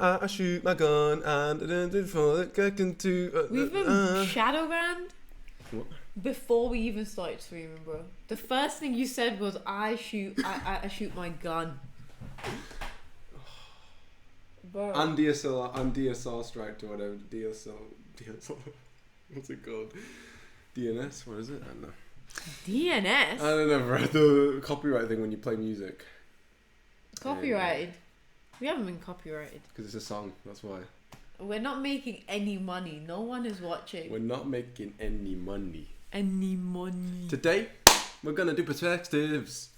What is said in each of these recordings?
I shoot my gun and We've been shadow banned What? before we even started streaming, bro. The first thing you said was I shoot my gun. Bro. And DSR strike to whatever. DSL. What's it called? DNS? What is it? I don't know. DNS? I don't know, bro. The copyright thing when you play music. Copyrighted? We haven't been copyrighted. Because it's a song, that's why. We're not making any money. No one is watching. We're not making any money. Any money. Today, we're going to do perspectives.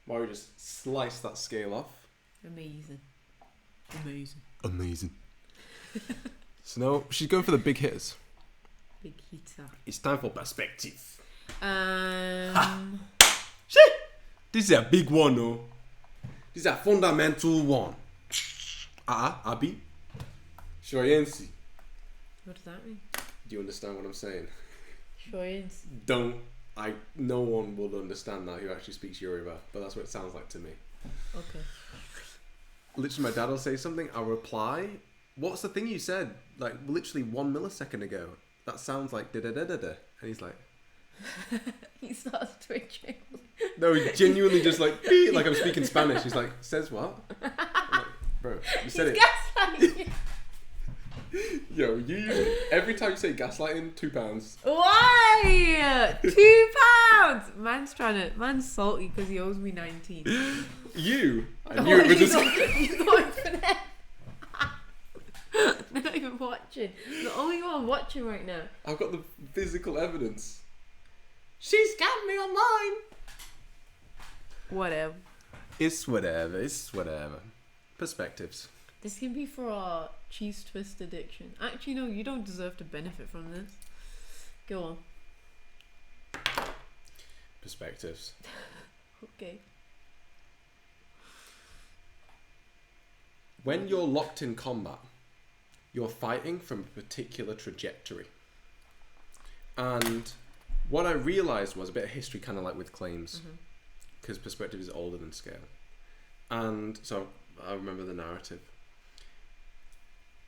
Why we just slice that scale off. Amazing. Amazing. So now, she's going for the big hitters. Big hitter. It's time for perspective. Shit! This is a big one, no? This is a fundamental one. Abi? Shoyensi. What does that mean? Do you understand what I'm saying? Shoyens. No one will understand that who actually speaks Yoruba, but that's what it sounds like to me. Okay. Literally, my dad will say something, I'll reply, what's the thing you said? Like, literally 1 millisecond ago. That sounds like da-da-da-da-da. And he's like... He starts twitching. No, he genuinely just like, beep, like I'm speaking Spanish. He's like, says what? I'm like, bro, you said He's gaslighting. Yo, you usually, every time you say gaslighting, £2. Why? £2. Man's salty because he owes me 19. You? I knew it was just... You thought it for them. They're not even watching. The only one watching right now. I've got the physical evidence. She scammed me online. Whatever. It's whatever. Perspectives. This can be for our cheese twist addiction. Actually, no, you don't deserve to benefit from this. Go on. Perspectives. Okay. When you're locked in combat, you're fighting from a particular trajectory. And what I realised was a bit of history, kind of like with claims, because perspective is older than scale. And so I remember the narrative.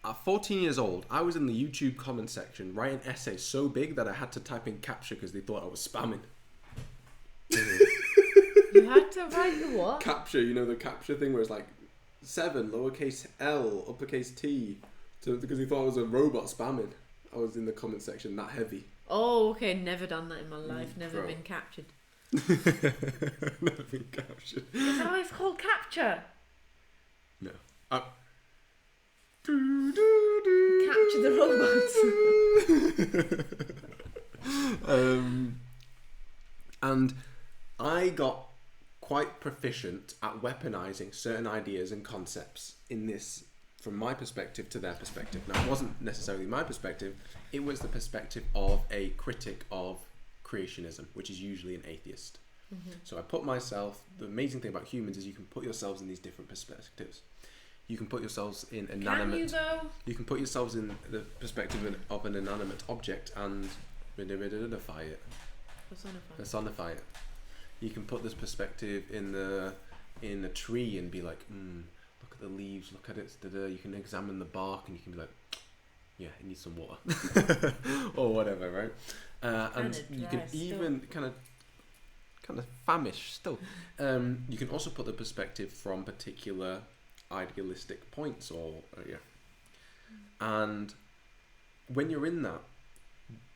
At 14 years old, I was in the YouTube comment section writing essays so big that I had to type in capture because they thought I was spamming. You had to write the what? Capture, you know the capture thing where it's like 7, lowercase L, uppercase T, because he thought I was a robot spamming. I was in the comment section that heavy. Oh, okay. Never done that in my life. Never been captured. Never been captured. Is that why it's called capture? No. Capture the robots. And I got quite proficient at weaponizing certain ideas and concepts in this, from my perspective to their perspective. Now, it wasn't necessarily my perspective, it was the perspective of a critic of creationism, which is usually an atheist. So I put myself, the amazing thing about humans is you can put yourselves in these different perspectives. You can put yourselves in inanimate... Can you though? You can put yourselves in the perspective of an inanimate object and personify it. Personify it. You can put this perspective in a tree and be like, look at the leaves, look at it. You can examine the bark and you can be like, yeah, it needs some water, or whatever, right? And you can even kind of famish still. You can also put the perspective from particular idealistic points, or and when you're in that,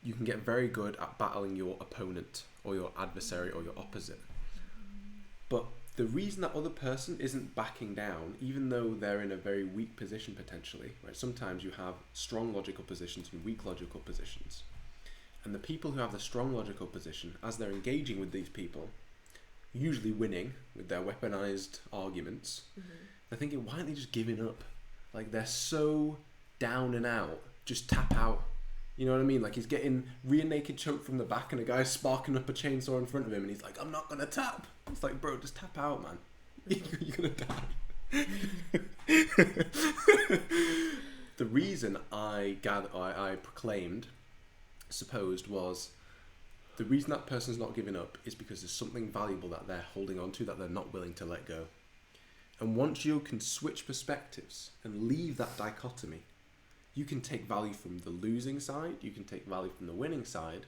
you can get very good at battling your opponent or your adversary or your opposite. But the reason that other person isn't backing down, even though they're in a very weak position potentially, right? Sometimes you have strong logical positions and weak logical positions. And the people who have the strong logical position, as they're engaging with these people, usually winning with their weaponized arguments, they're thinking, why aren't they just giving up? Like, they're so down and out, just tap out. You know what I mean? Like, he's getting rear naked choked from the back and a guy's sparking up a chainsaw in front of him and he's like, I'm not gonna tap. It's like, bro, just tap out, man. You're gonna die. The reason I supposed was, the reason that person's not giving up is because there's something valuable that they're holding on to that they're not willing to let go. And once you can switch perspectives and leave that dichotomy, you can take value from the losing side, you can take value from the winning side,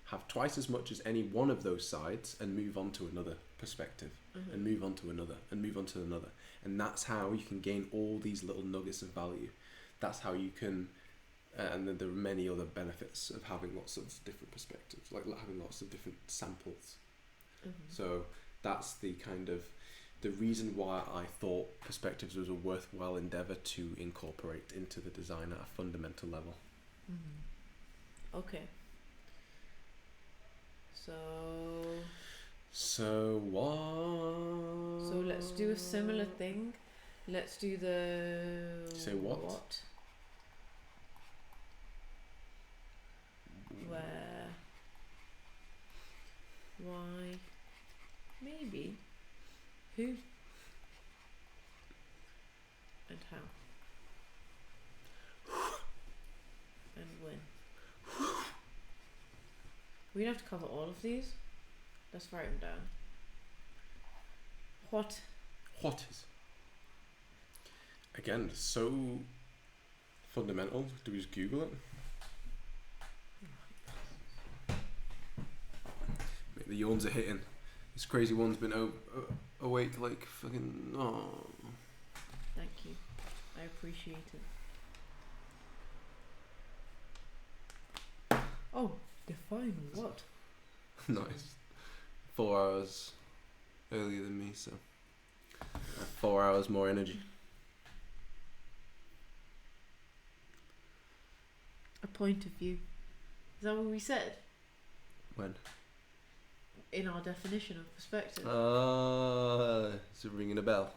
have twice as much as any one of those sides, and move on to another perspective, and move on to another, and move on to another. And that's how you can gain all these little nuggets of value. That's how you can, and then there are many other benefits of having lots of different perspectives, like having lots of different samples. So that's the kind of the reason why I thought perspectives was a worthwhile endeavour to incorporate into the design at a fundamental level. Okay. So what? So let's do a similar thing. Let's do the... Say what? Where? Why? Maybe. Who? And how? And when? We don't have to cover all of these. Let's write them down. What? What is? Again, so fundamental. Do we just Google it? The yawns are hitting. This crazy one's been awake like fucking. Oh. Thank you. I appreciate it. Oh, define what? Nice. 4 hours earlier than me, so I have 4 hours more energy. A point of view. Is that what we said? When? In our definition of perspective. Is it ringing a bell?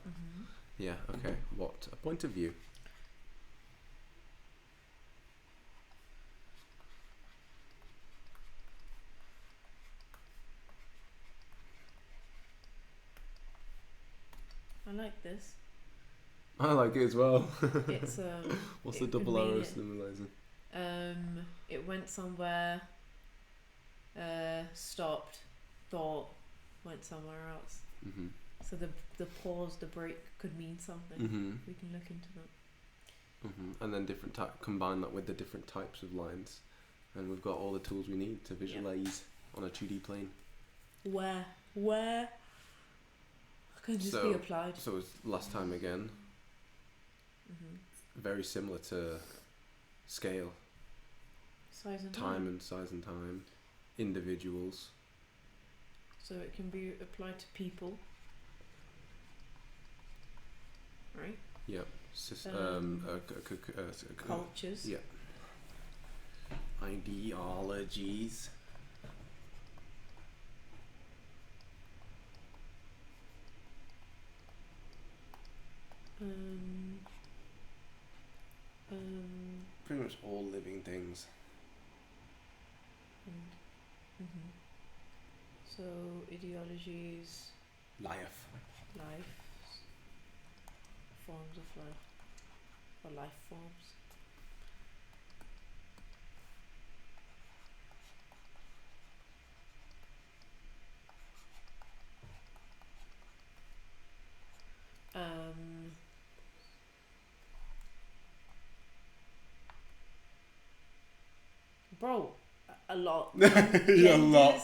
Yeah, okay. What? A point of view. I like this. I like it as well. It's What's the double arrow symbolising? It went somewhere, stopped, thought, went somewhere else. So the pause, the break could mean something. We can look into that. And then different combine that with the different types of lines, and we've got all the tools we need to visualize on a 2D plane. Where can just be applied. So it's last time again. Very similar to scale. Size and time and size and time. Individuals. So it can be applied to people. Right? Yep. Cultures. Yeah. Ideologies. Pretty much all living things. So ideologies. Life. Forms of life. Or life forms. Bro, a lot. Yeah, a lot.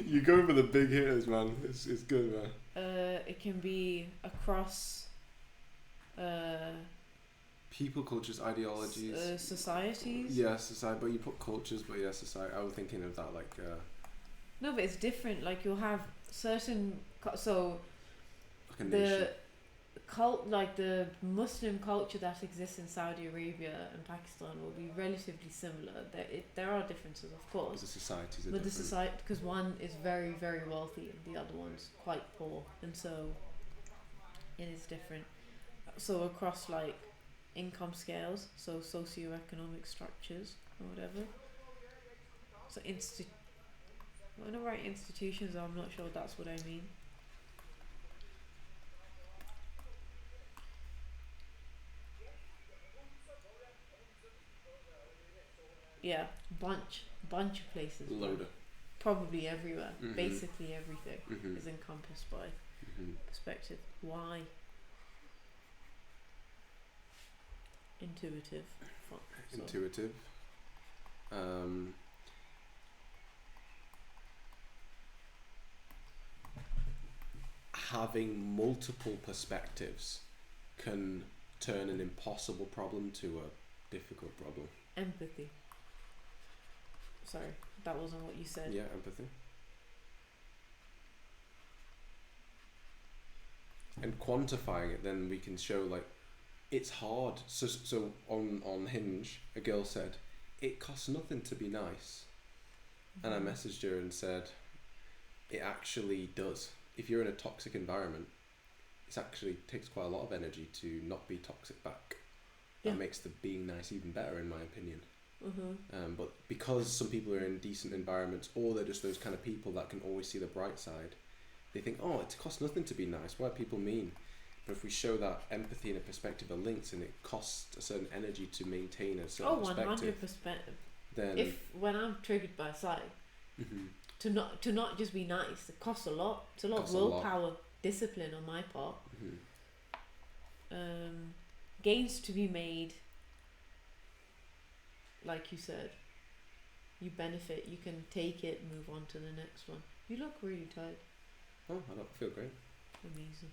You're going for the big hitters, man. It's good, man. It can be across people, cultures, ideologies, societies. Yeah, society. But you put cultures, but yeah, society. I was thinking of that like. No, but it's different. Like you'll have certain so like a nation. Like the Muslim culture that exists in Saudi Arabia and Pakistan will be relatively similar. There are differences, of course. The societies are but different. The society, because one is very, very wealthy and the other one's quite poor, and so it is different. So across like income scales, so socioeconomic structures or whatever. So when I write institutions, I'm not sure that's what I mean. Yeah, bunch of places. Loader. Probably everywhere. Basically everything is encompassed by Mhm. perspective. Why? Intuitive. So, Intuitive. Um, Having multiple perspectives can turn an impossible problem to a difficult problem. empathy. Sorry, that wasn't what you said. Yeah, empathy. And quantifying it, then we can show like it's hard. So on Hinge, a girl said it costs nothing to be nice, and I messaged her and said it actually does. If you're in a toxic environment, it actually takes quite a lot of energy to not be toxic back. Yeah. That makes the being nice even better, in my opinion. Mm-hmm. But because some people are in decent environments, or they're just those kind of people that can always see the bright side, they think, oh, it costs nothing to be nice. What are people mean? But if we show that empathy and a perspective are linked, and it costs a certain energy to maintain a certain perspective, 100%. then If when I'm triggered by sight, Mhm. to not just be nice, it costs a lot. It's a lot Costs of a lot. willpower, discipline on my part. Mhm. Gains to be made, like you said. You benefit. You can take it, move on to the next one. You look really tired. Oh, I don't feel great. Amazing.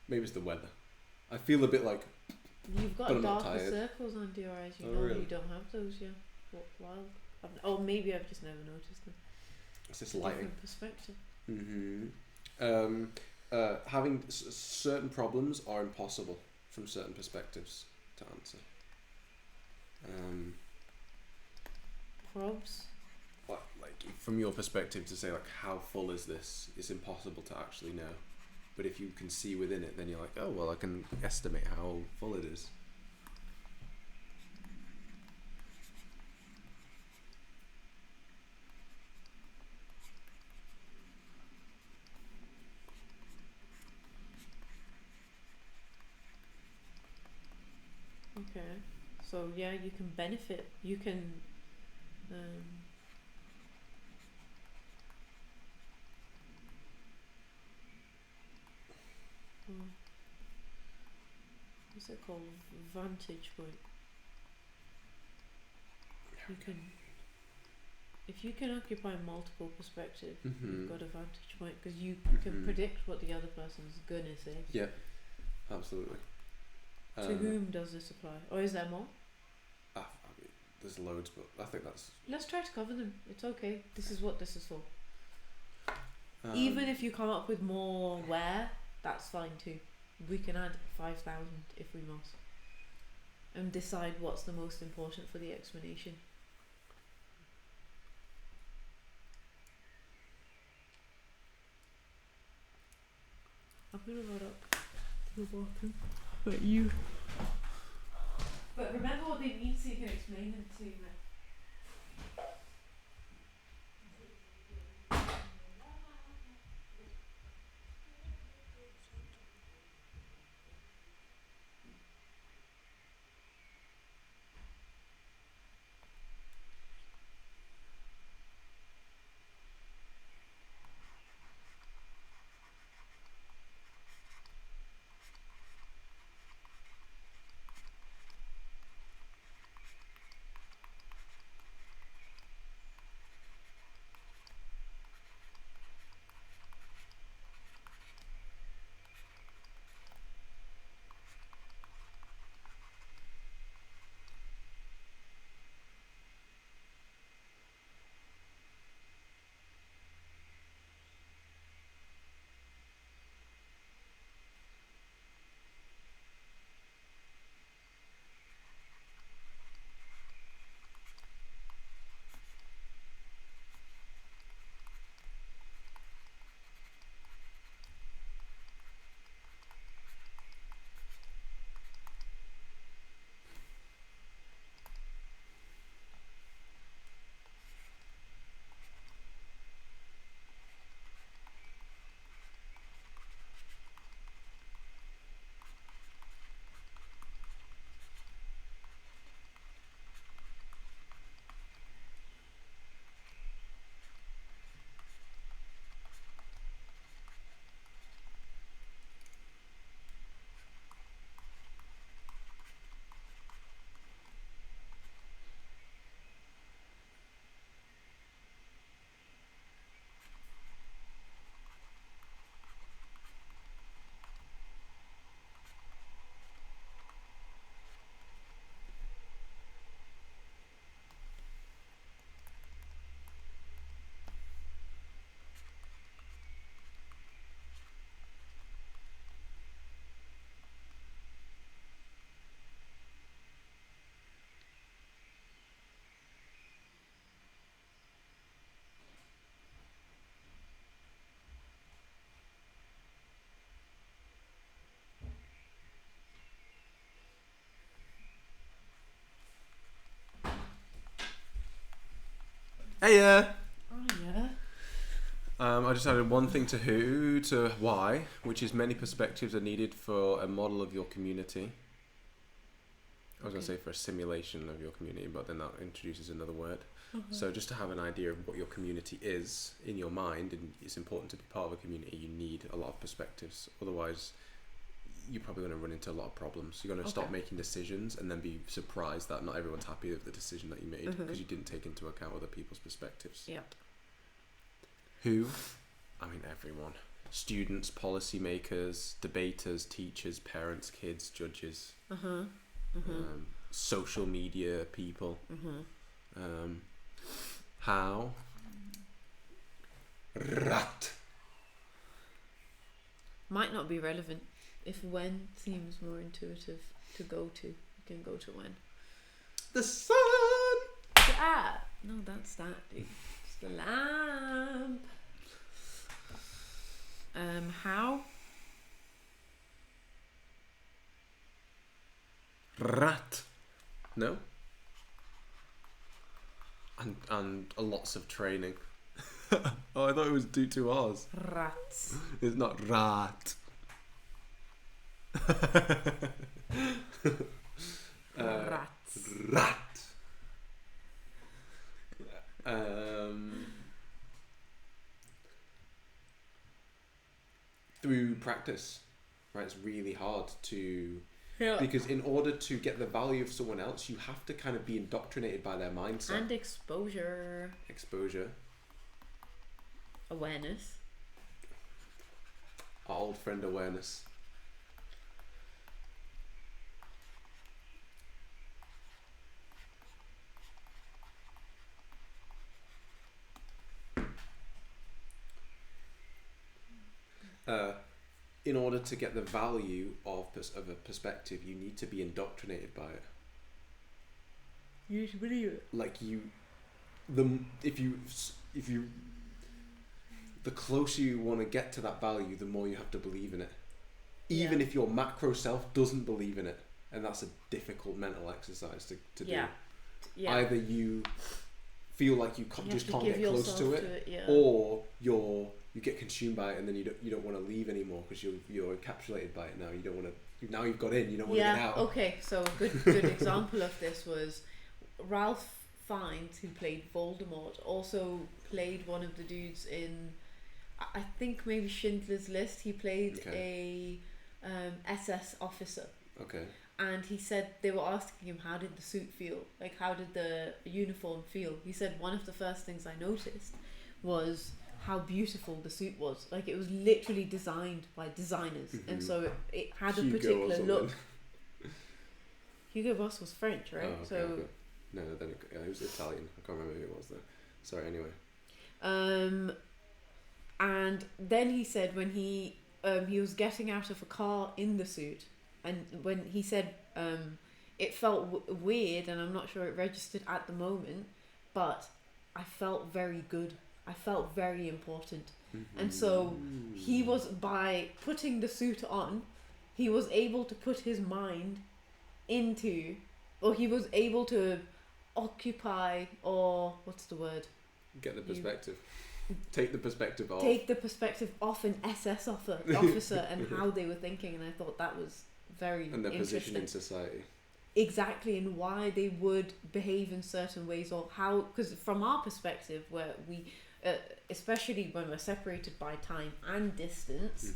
Maybe it's the weather. I feel a bit like You've But got I'm not darker tired. circles under your eyes. You Oh, know really? you don't have those. Yeah. Wild. Oh, maybe I've just never noticed them. it's just It's a lighting. different perspective. Having certain problems are impossible from certain perspectives to answer. Probs. Like from your perspective to say like how full is this? It's impossible to actually know. But if you can see within it, then you're like, oh well, I can estimate how full it is. Okay. So yeah, you can benefit. You can. What's it called? Vantage point. You can. If you can occupy multiple perspectives, you've got a vantage point because you can predict what the other person's gonna say. Yeah, absolutely. To whom does this apply? Or is there more? I mean, there's loads, but I think that's. Let's try to cover them. It's okay. This is what this is for. Even if you come up with more where, that's fine too. We can add 5,000 if we must. And decide what's the most important for the explanation. I'm gonna run up to the bottom. But you. But remember what they mean so you can explain them to me. Hey, yeah. Oh yeah. I just added one thing to who to why, which is many perspectives are needed for a model of your community. I was going to say for a simulation of your community, but then that introduces another word. So just to have an idea of what your community is in your mind, and it's important to be part of a community, you need a lot of perspectives. Otherwise, you're probably going to run into a lot of problems. You're going to stop making decisions and then be surprised that not everyone's happy with the decision that you made because you didn't take into account other people's perspectives. Yep. Who? I mean, everyone. Students, policymakers, debaters, teachers, parents, kids, judges. Social media people. How? RANT. Might not be relevant. If when seems more intuitive to go to, you can go to when. The sun! Ah! No, that's that, dude. It's the lamp. How? RAT. No? And lots of training. Oh, I thought it was do two R's. Rats. It's not rat. Rats. Rat. Through practice, right? It's really hard to, because in order to get the value of someone else, you have to kind of be indoctrinated by their mindset. And exposure. Exposure. Awareness. Our old friend awareness. In order to get the value of a perspective, you need to be indoctrinated by it. You need to believe it. Like if you, the closer you want to get to that value, the more you have to believe in it. Even if your macro self doesn't believe in it, and that's a difficult mental exercise to do. Yeah. Either you feel like you just can't get close to it, or you get consumed by it, and then you don't want to leave anymore because you're encapsulated by it now. You don't want to. Now you've got in. You don't want to get out. Okay. So a good example of this was Ralph Fiennes, who played Voldemort, also played one of the dudes in, I think maybe Schindler's List. He played a SS officer. Okay. And he said they were asking him, how did the suit feel? Like, how did the uniform feel? He said, one of the first things I noticed was how beautiful the suit was. Like, it was literally designed by designers. And so it had a particular look. Hugo Boss was French, right? Okay. No, then it was Italian. I can't remember who it was though. Sorry, anyway. And then he said when he was getting out of a car in the suit, and when he said it felt weird, and I'm not sure it registered at the moment, but I felt very good. I felt very important. And so he was, by putting the suit on, he was able to put his mind into, or he was able to occupy, or what's the word? Get the perspective. Take the perspective off. Take the perspective off an SS officer and how they were thinking, and I thought that was very and their interesting. position in society. Exactly, and why they would behave in certain ways, or how, because from our perspective, where we, especially when we're separated by time and distance,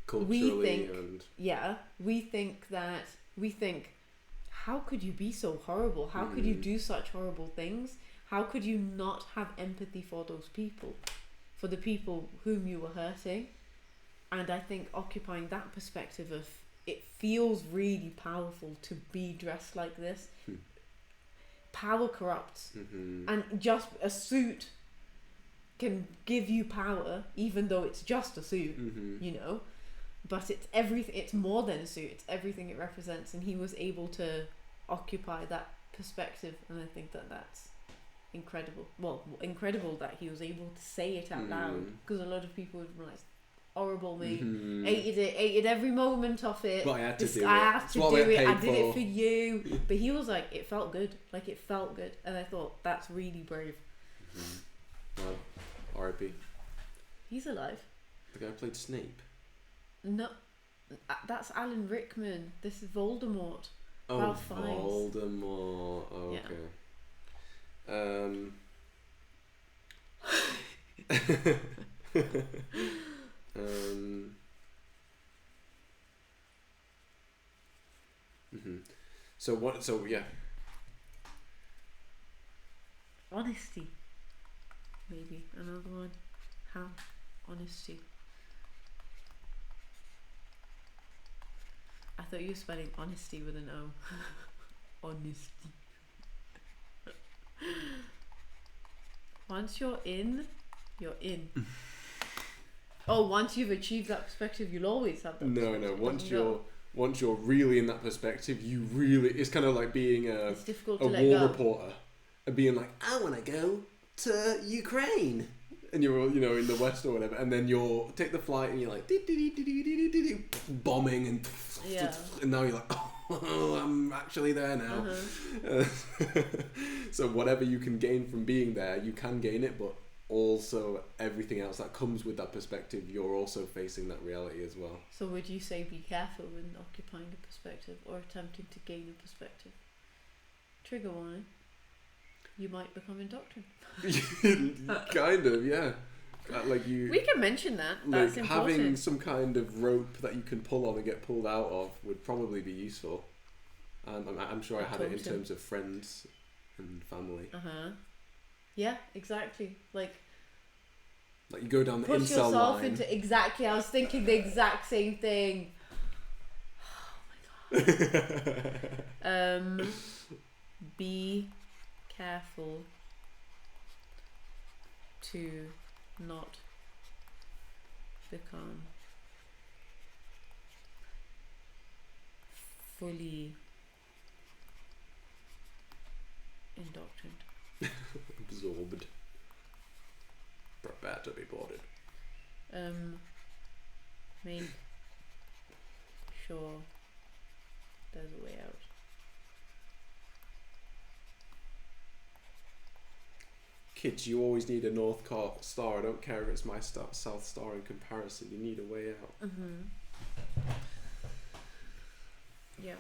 culturally, we think, how could you be so horrible? How could you do such horrible things? How could you not have empathy for those people, for the people whom you were hurting? And I think occupying that perspective of, it feels really powerful to be dressed like this. Power corrupts. And just a suit can give you power, even though it's just a suit, you know? But it's everything. It's more than a suit. It's everything it represents. And he was able to occupy that perspective, and I think that's incredible. Well, incredible that he was able to say it out loud, because a lot of people would realize, horrible me, hated every moment of it. But I had to do it. I had to do it. I did it for you. But he was like, it felt good. Like, it felt good, and I thought that's really brave. Well, R.I.P. He's alive. The guy who played Snape. No, that's Alan Rickman. This is Voldemort. Oh, Ralph Fiennes. Voldemort. Oh, Yeah. So what? So yeah. Honesty. Maybe another one. How? Honesty. I thought you were spelling honesty with an O. Honesty. Once you're in, you're in. Oh, once you've achieved that perspective, you'll always have that. No. Once you're really in that perspective, you really. It's kind of like being it's difficult a to let war go. reporter and being like, I want to go to Ukraine, and you're in the West or whatever, and then you'll take the flight and you're like bombing and and now you're like, oh, I'm actually there now. So whatever you can gain from being there, you can gain it, but also everything else that comes with that perspective, you're also facing that reality as well. So would you say be careful when occupying a perspective or attempting to gain a perspective? Trigger warning. You might become indoctrinated. Kind of, yeah. Like you. We can mention that. That's like important. having some kind of rope that you can pull on and get pulled out of would probably be useful. And I'm sure I had it in terms of friends and family. Yeah, exactly. Like you go down the push incel yourself line. into exactly. I was thinking the exact same thing. Oh my god. Be careful to not become fully indoctrinated. Absorbed. Prepare to be boarded. Make sure there's a way out. Kids, you always need a North Star. I don't care if it's my South Star in comparison. You need a way out. Yeah.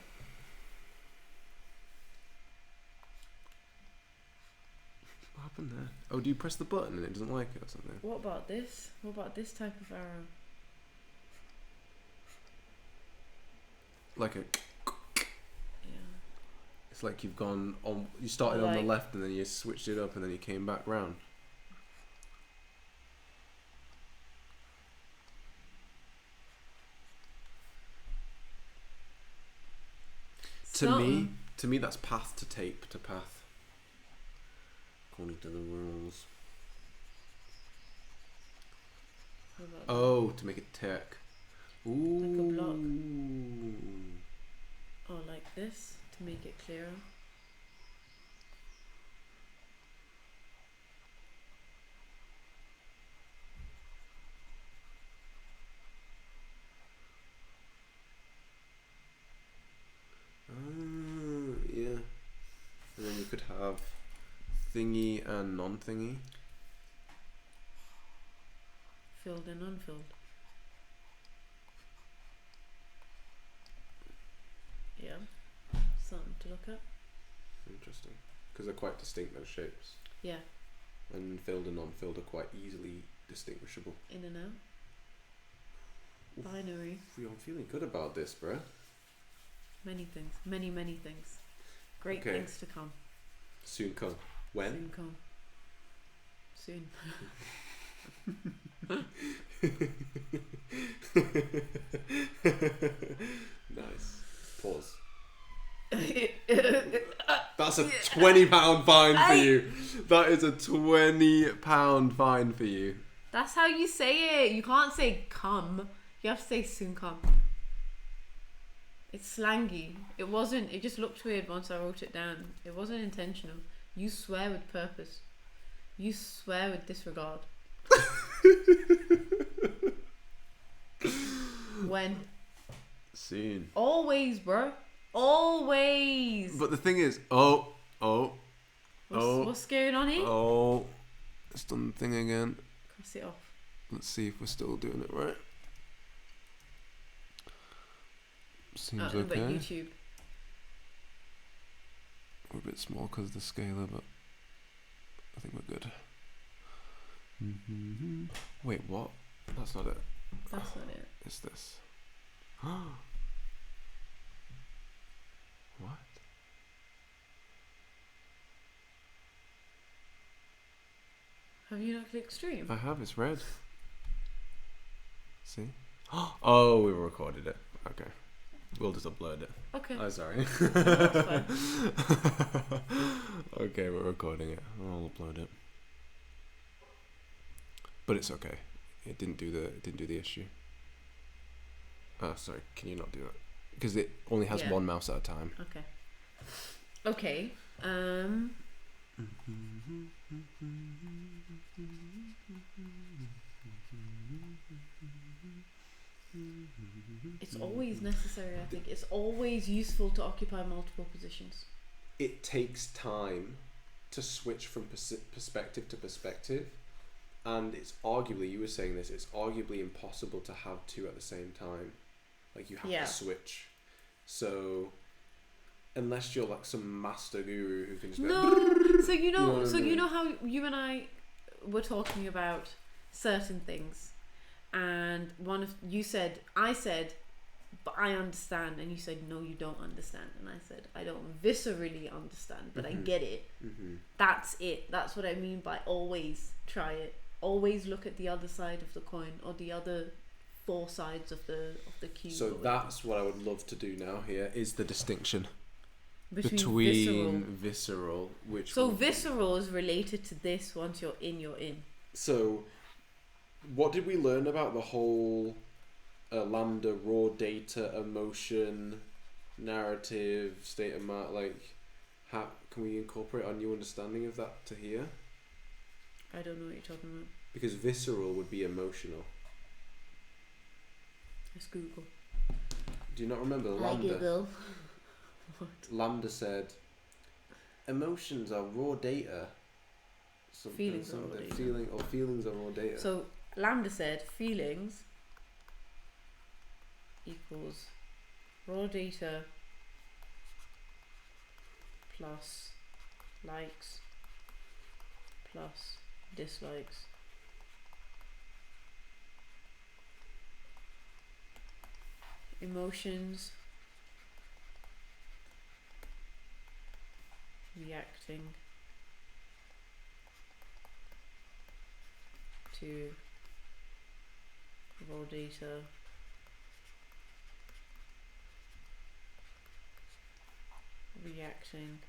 What happened there? Oh, do you press the button and it doesn't like it or something? What about this? What about this type of arrow? Like a... Yeah. It's like you've gone on... You started on the left and then you switched it up and then you came back round. To me, that's path to tape to path. According to the rules. Oh, to make it tick. Ooh. Like a block. Or like this to make it clearer. Yeah. And then you could have thingy and non-thingy. Filled and unfilled. Yeah. Something to look at. Interesting. Because they're quite distinct, those shapes. Yeah. And filled and non-filled are quite easily distinguishable. In and out. Binary. I'm feeling good about this, bruh. Many things. Many, many things. Great things to come. Soon come. When? Soon come. Soon. Nice. Pause. That's a £20 fine for you. That is a £20 fine for you. That's how you say it. You can't say come. You have to say soon come. It's slangy. It wasn't. It just looked weird once I wrote it down. It wasn't intentional. You swear with purpose. You swear with disregard. When? Soon. Always, bro. Always. But the thing is, What's going on here? It's done the thing again. Cross it off. Let's see if we're still doing it right. Seems But okay. YouTube. We're a bit small because of the scaler, but I think we're good. Wait, what? That's not it. That's not it. It's this. What? Have you not clicked stream? I have, it's red. See? Oh, we recorded it. Okay. We'll just upload it. Okay. Oh, sorry. No, that's fine. Okay, we're recording it. I'll upload it. But it's okay. It didn't do the issue. Oh, sorry. Can you not do it? Because it only has one mouse at a time. Okay. Okay. It's always necessary, I think. It's always useful to occupy multiple positions. It takes time to switch from perspective to perspective. And it's arguably, you were saying this, it's arguably impossible to have two at the same time. Like, you have to switch. So, unless you're like some master guru who can just so you know how you and I were talking about certain things, and I said, but I understand, and you said, no, you don't understand, and I said, I don't viscerally understand, but I get it. That's it. That's what I mean by always try it. Always look at the other side of the coin, or the other four sides of the cube. So that's what I would love to do now. Here is the distinction between visceral, which visceral is related to this. Once you're in. So, what did we learn about the whole lambda, raw data, emotion, narrative, state of mind? Like, how can we incorporate our new understanding of that to here? I don't know what you're talking about. Because visceral would be emotional. Let's Google. Do you not remember Lambda? Google. What? Lambda said, emotions are raw data. Feelings are raw data. Feelings are raw data. So Lambda said feelings equals raw data plus likes plus dislikes emotions reacting to raw data reacting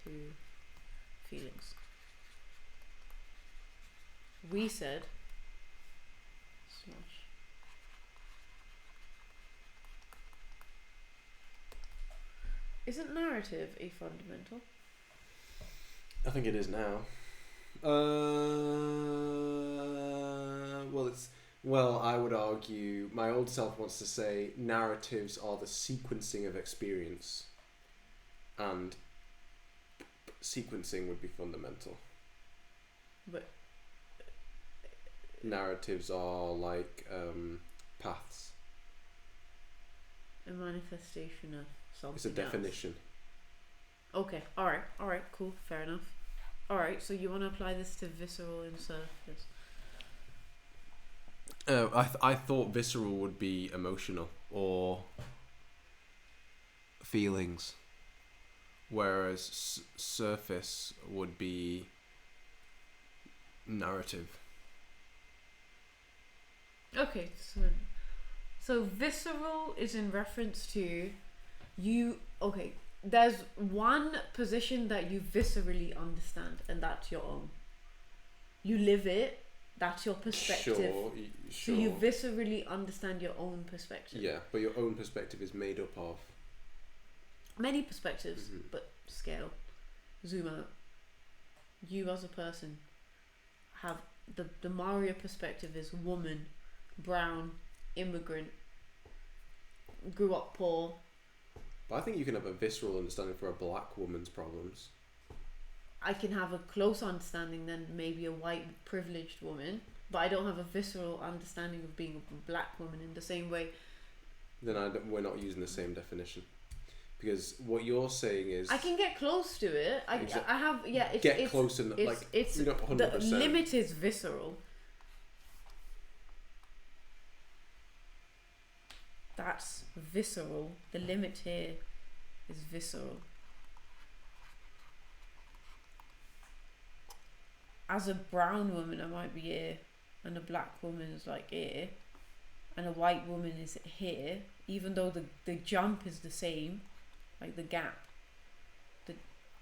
to feelings. We said slash isn't narrative a fundamental? I think it is now. Well, I would argue, my old self wants to say narratives are the sequencing of experience, and sequencing would be fundamental. But narratives are like paths. A manifestation of something. It's a definition. Else. Okay, alright, cool, fair enough. Alright, so you want to apply this to visceral and surface? I thought visceral would be emotional or feelings, whereas surface would be narrative. Okay, so visceral is in reference to you. Okay, there's one position that you viscerally understand, and that's your own. You live it. That's your perspective. Sure. So you viscerally understand your own perspective. Yeah, but your own perspective is made up of many perspectives, but scale, zoom out. You as a person have the Mario perspective is woman, brown, immigrant, grew up poor. But I think you can have a visceral understanding for a black woman's problems. I can have a close understanding than maybe a white privileged woman, but I don't have a visceral understanding of being a black woman in the same way. Then we're not using the same definition, because what you're saying is I can get close to it. I have get close and like it's you're not 100%. The limit is visceral. That's visceral. The limit here is visceral. As a brown woman, I might be here, and a black woman is like here, and a white woman is here. Even though the jump is the same, like the gap.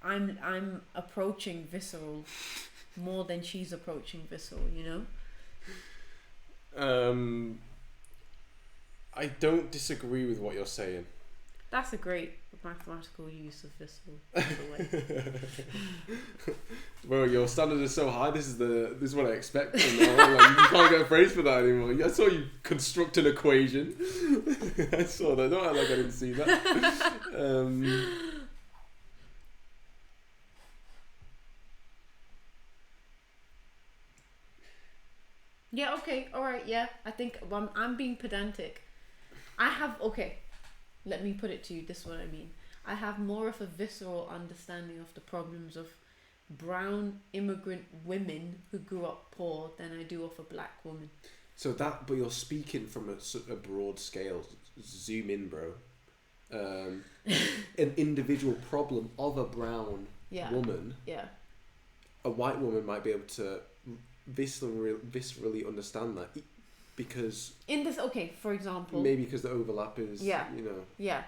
I'm approaching visceral more than she's approaching visceral. You know. I don't disagree with what you're saying. That's a great mathematical use of visceral, by the way. Well, your standard is so high. This is what I expect from now. Like, you can't get praise for that anymore. I saw you construct an equation. I saw that. Don't act like I didn't see that. Yeah. Okay. All right. Yeah. I think I'm being pedantic. Let me put it to you. This is what I mean. I have more of a visceral understanding of the problems of brown immigrant women who grew up poor than I do of a black woman. But you're speaking from a broad scale. Zoom in, bro. An individual problem of a brown woman. Yeah. A white woman might be able to viscerally understand that. Because in this, for example, maybe because the overlap is,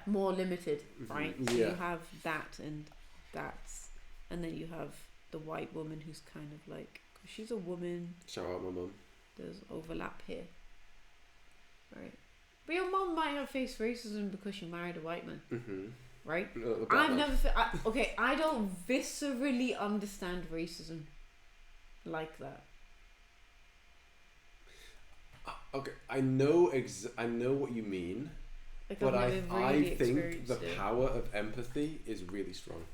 more limited, right? So yeah. you have that and that's, and then you have the white woman who's kind of like, cause she's a woman. Shout out my mum. There's overlap here, right? But your mum might have faced racism because she married a white man, right? I've never. I don't viscerally understand racism like that. Okay, I know what you mean, but I think the power of empathy is really strong.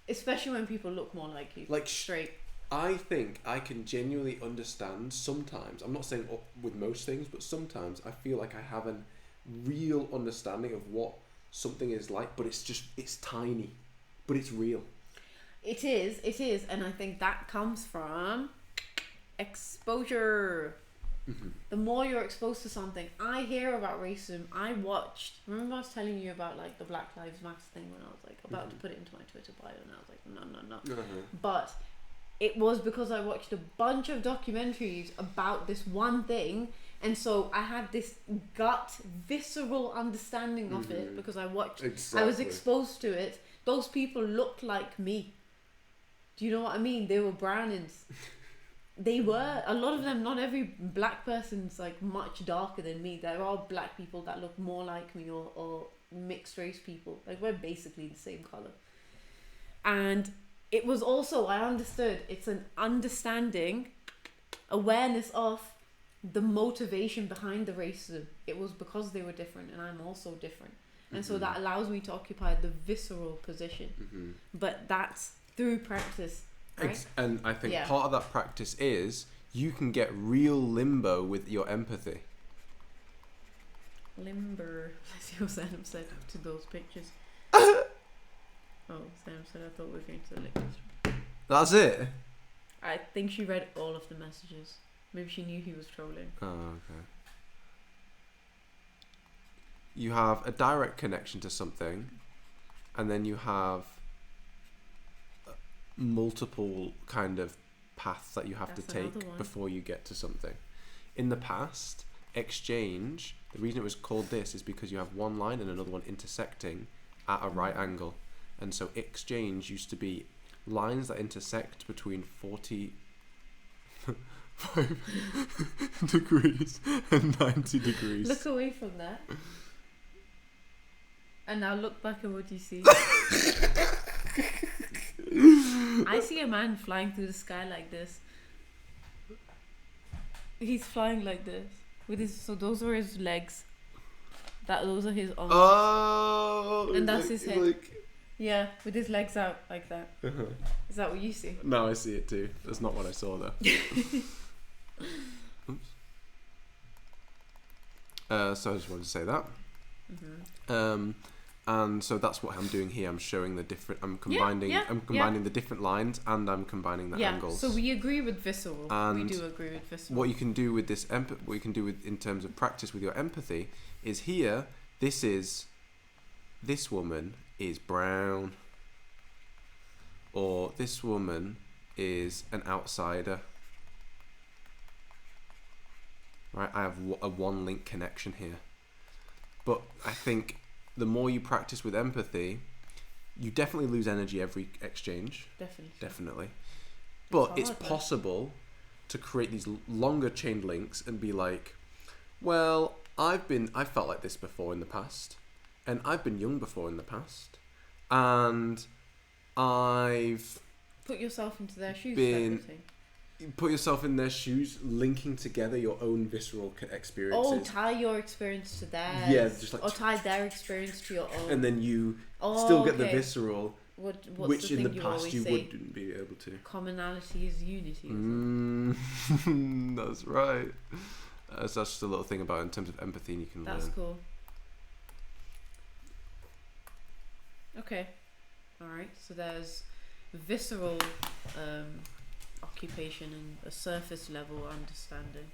Especially when people look more like you. Like straight. I think I can genuinely understand sometimes. I'm not saying with most things, but sometimes I feel like I have a real understanding of what something is like, but it's tiny, but it's real. It is, and I think that comes from exposure. The more you're exposed to something, I hear about racism. Remember I was telling you about like the Black Lives Matter thing when I was like about to put it into my Twitter bio, and I was like, no. But it was because I watched a bunch of documentaries about this one thing, and so I had this visceral understanding of it because I watched. Exactly. I was exposed to it. Those people looked like me. Do you know what I mean? They were brownins. They were. A lot of them, not every black person's like much darker than me. There are black people that look more like me or mixed race people. Like we're basically the same colour. And it was also, I understood, it's an understanding, awareness of the motivation behind the racism. It was because they were different and I'm also different. And so that allows me to occupy the visceral position. But that's through practice. Right? And I think part of that practice is you can get real limbo with your empathy. Limber. Let's see what Sam said to those pictures. Oh, Sam said I thought we were going to the liquor store. That's it? I think she read all of the messages. Maybe she knew he was trolling. Oh, okay. You have a direct connection to something, and then you have multiple kind of paths that you have to take before you get to something. In the past, exchange, the reason it was called this is because you have one line and another one intersecting at a right angle. And so exchange used to be lines that intersect between 45 degrees and 90 degrees. Look away from that. And now look back at what you see. I see a man flying through the sky like this. He's flying like this with his. So those are his legs. Those are his arms. Oh, and that's his head. Yeah, with his legs out like that. Uh-huh. Is that what you see? No, I see it too. That's not what I saw though. Oops. So I just wanted to say that. Mm-hmm. And so that's what I'm doing here. I'm showing the different. I'm combining. yeah, I'm combining the different lines, and I'm combining the angles. So we agree with visceral. And we do agree with visceral. what you can do with this what you can do with in terms of practice with your empathy is here. This woman is brown, or this woman is an outsider. Right, I have a one link connection here. But I think the more you practice with empathy, you definitely lose energy every exchange. Definitely. But it's possible to create these longer chain links and be like, well, I've felt like this before in the past, and I've been young before in the past, and I've put yourself into their shoes. Put yourself in their shoes, linking together your own visceral experiences. Oh, tie your experience to theirs. Yeah, just like. Or tie their experience to your own. And then you still get the visceral, which in the past you wouldn't be able to. Commonality is unity. That's right. So that's just a little thing about in terms of empathy, and you can learn. That's cool. Okay. All right. So there's visceral occupation and a surface level understanding.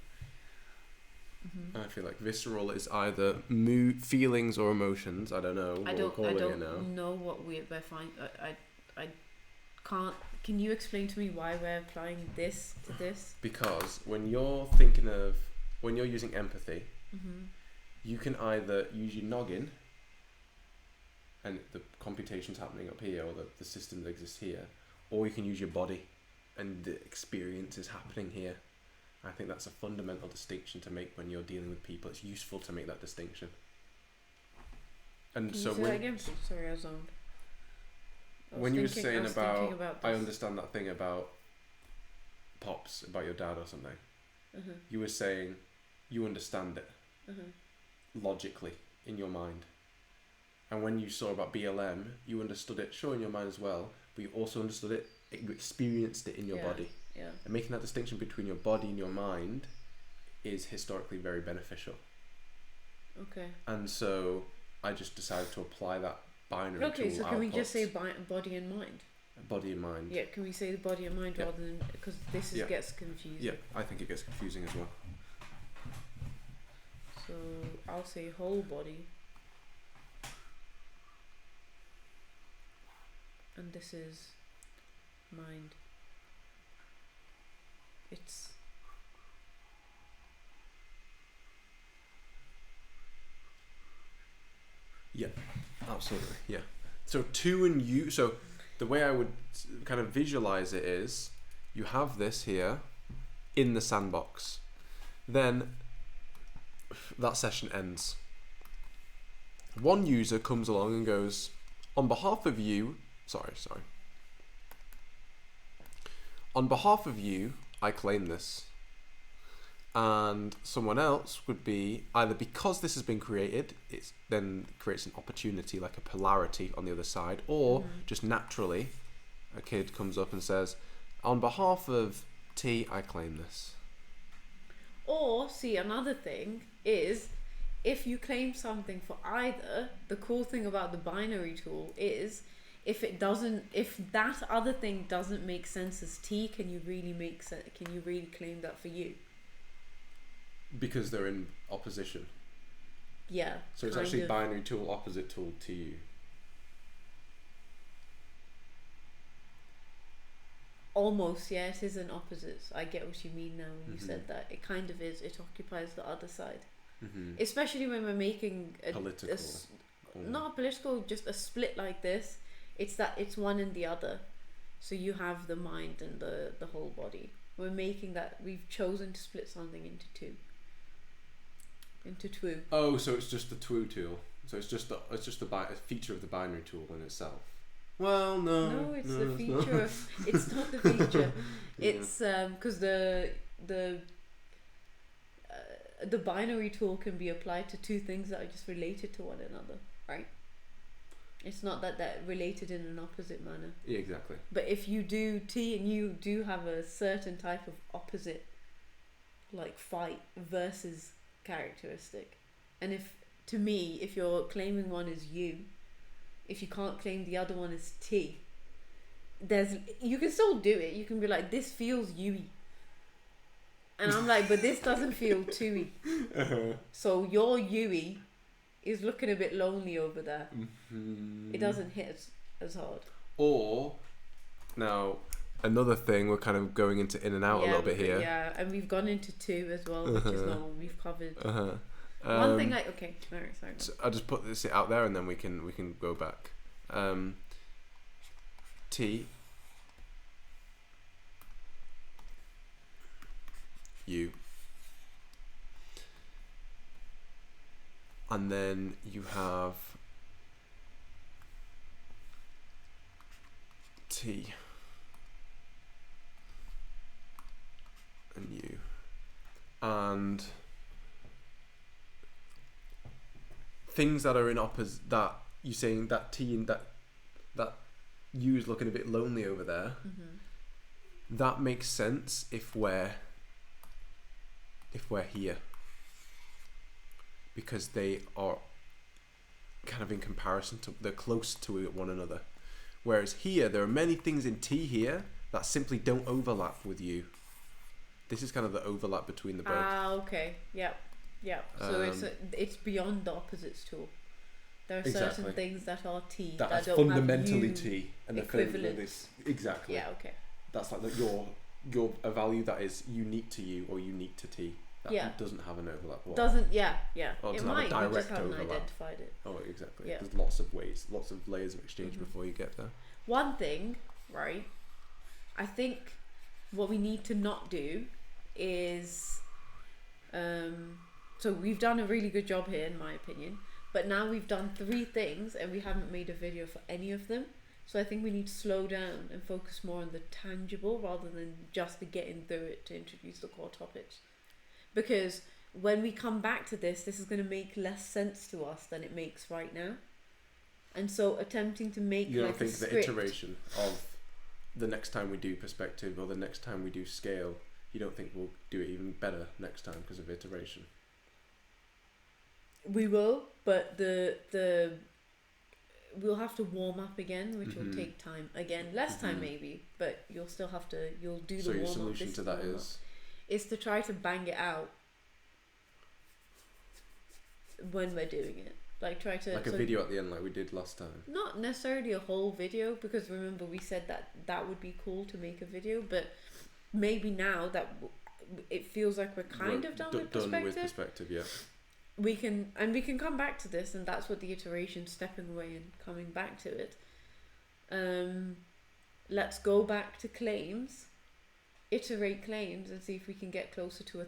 Mm-hmm. I feel like visceral is either feelings or emotions. I don't know. I don't know what we're finding. I can't. Can you explain to me why we're applying this to this? Because when you're using empathy, you can either use your noggin, and the computation's happening up here, or the system that exists here, or you can use your body, and the experience is happening here. I think that's a fundamental distinction to make when you're dealing with people. It's useful to make that distinction. And can you say that again? Sorry, I zoned. When you were saying about I understand that thing about Pops, about your dad or something, you were saying you understand it logically in your mind. And when you saw about BLM, you understood it, sure, in your mind as well, but you also understood it, you experienced it in your body. Yeah. And making that distinction between your body and your mind is historically very beneficial. Okay. And so I just decided to apply that binary tool. Okay, so can we just say body and mind? Body and mind. Yeah, can we say the body and mind rather than... Because this gets confusing. Yeah, I think it gets confusing as well. So I'll say whole body. And this is mind. It's... Yeah, absolutely, yeah. So to and you, so the way I would kind of visualize it is, you have this here in the sandbox. Then that session ends. One user comes along and goes, on behalf of you, on behalf of you, I claim this. And someone else would be either because this has been created, it then creates an opportunity, like a polarity on the other side, or just naturally, a kid comes up and says, on behalf of T, I claim this. Or, see, another thing is, if you claim something for either, the cool thing about the binary tool is, if that other thing doesn't make sense as T, can you really claim that for you? Because they're in opposition. Yeah. So it's actually binary tool, opposite tool to you. Almost, yeah, it is an opposite. I get what you mean now when you said that. It kind of is. It occupies the other side. Especially when we're making not a political, just a split like this. It's one and the other. So you have the mind and the whole body. We're making that, we've chosen to split something into two. Into two. Oh, so it's just the two tool. So it's just a feature of the binary tool in itself. Well, no. No, it's the feature. It's not the feature. It's because the binary tool can be applied to two things that are just related to one another, right? It's not that they're related in an opposite manner. Yeah, exactly. But if you do T and you do have a certain type of opposite, like fight versus characteristic, and if to me, if you're claiming one as U, if you can't claim the other one as T, you can still do it. You can be like, this feels U-y. And I'm like, but this doesn't feel 2-y. So your U-y is looking a bit lonely over there. It doesn't hit as hard. Or, now, another thing, we're kind of going into in and out a little bit here. Yeah, and we've gone into 2 as well, which is not one we've covered. One thing okay, sorry. So I'll just put this out there and then we can go back. T, U, and then you have T and U, and things that are in opposite, that you're saying that T and that U is looking a bit lonely over there. That makes sense if we're here, because they are kind of in comparison to, they're close to one another, whereas here there are many things in T here that simply don't overlap with U. This is kind of the overlap between the both. Okay, yep. So it's beyond the opposites tool. There are certain things that are T that that are don't fundamentally have U T and equivalents. Exactly. Yeah, okay. That's like your a value that is unique to you or unique to T. That doesn't have an overlap. Or doesn't Or it doesn't might, have a you just direct haven't overlap. identified it. Oh, exactly. Yeah. There's lots of ways, lots of layers of exchange before you get there. One thing, right, I think what we need to not do is so we've done a really good job here in my opinion, but now we've done 3 things and we haven't made a video for any of them. So I think we need to slow down and focus more on the tangible rather than just the getting through it to introduce the core topics. Because when we come back to this is going to make less sense to us than it makes right now. And so attempting to make you don't like think a the script, iteration of the next time we do perspective or the next time we do scale, you don't think we'll do it even better next time because of iteration? we will, but the we'll have to warm up again, which will take time. Again, less time maybe, but you'll still have to. You'll do the warm up. So your solution to that is to try to bang it out when we're doing it. Like try to like a video at the end, like we did last time. Not necessarily a whole video, because remember we said that would be cool to make a video, but maybe now that it feels like we're kind of done with perspective. Yeah. We can come back to this, and that's what the iteration, stepping away and coming back to it. Let's go back to claims, iterate claims, and see if we can get closer to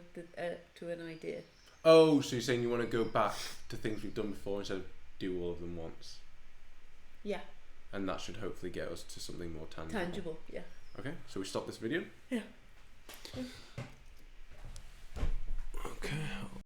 an idea. Oh, so you're saying you want to go back to things we've done before instead of do all of them once? Yeah. And that should hopefully get us to something more tangible. Tangible, yeah. Okay, so we stop this video? Yeah. Okay.